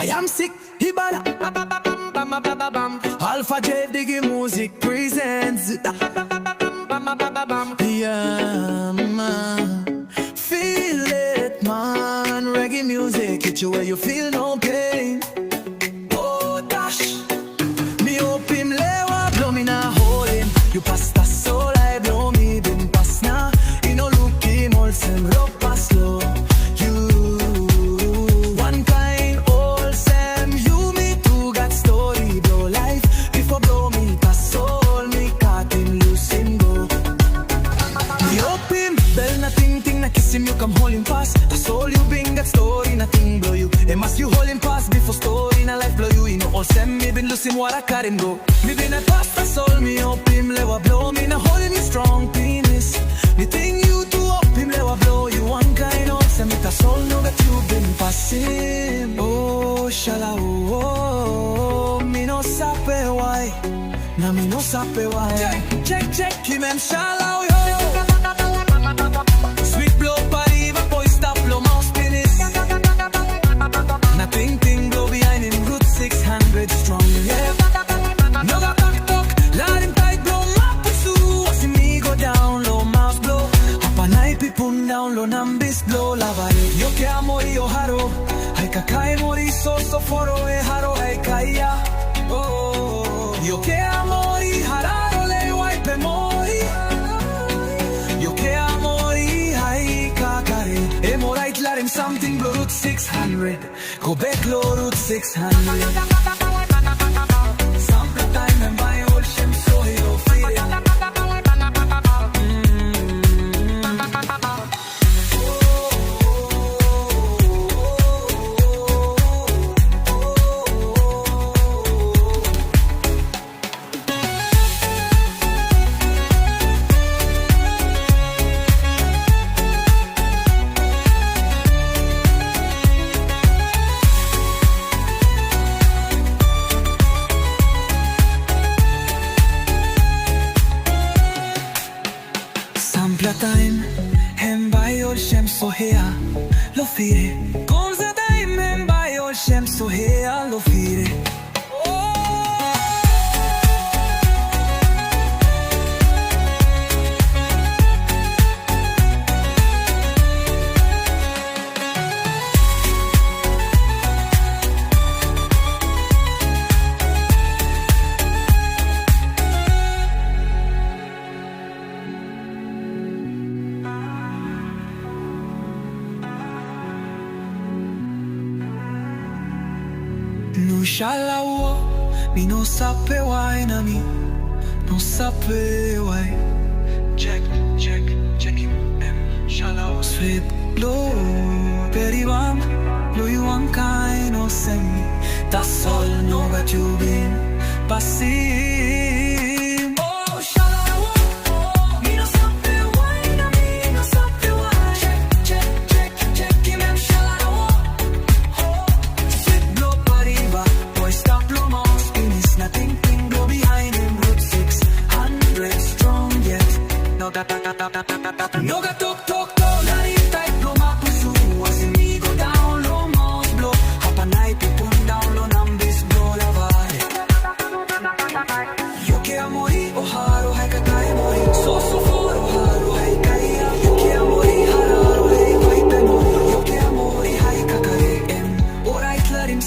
I am sick, Hibala. ALPHA-JIVE Diggy Music presents. Yeah, man. Feel it, man. Reggae music, hit you where you feel no pain. Oh, dash. Me hope him lewa, blow me na hold him. You pass Tasol, I blow me, bin pass na. You know look him, Lusim, rock pass slow. Kisim, you come holding fast. Tasol, you bring that story, nothing blow you. It must you holding fast before story na life blow you. You know all Sam, me been Lusim, what I carry go. Me been a past Tasol, me hope him lewa blow me na holding you strong penis. Me think you to up him lewa blow you one kind of Sam. Me Tasol know that you been passing. Oh, shala, oh, me no sape why. Na me no sape why. Check, him and shala, yo. Sweet blow party, but boy stop blow mouse penis. Nothing blow behind him, root 600 strong, yeah. No got talk, let him tight blow my pursue. Watch me go down, low mouse blow. Up a night, people down, low numbers blow. Lava yo que amori o haro. Hay kakai mori so foro e haro hay kaya. Oh, yo que amori hararo le wipe mori. Yo que amori hay kakare. Emorait let him something blow root 600. Go back low root 600. Sometime and my old shim so he'll feel it. Time, hem by ol shem so here, lo fire. Comes the time, hem by ol shem so here, lo fire. No shalawo, me no sape why na me, no sape why. Check him, shalawo. Sweet blow, peribam, blow you one kind of semi. Tasol, know that you been passing. Oh shalawo, me no sape why na me, no sape why. Check him, shalawo. Sweet blow, pariba. Stop blow mouse penis, nothing blow behind him, root 600 strong yet. No got talk, let him tight blow my pursue. Was in me go down, low mouse blow. Up a night, people down, low numbers blow la vare. Yo que amori, oh haro, hai kakai mori. So for oh haro, hai kaya. Yo que amori, hararo, hai wipe mori. Yo que amori, hai kakare em. Alright, let him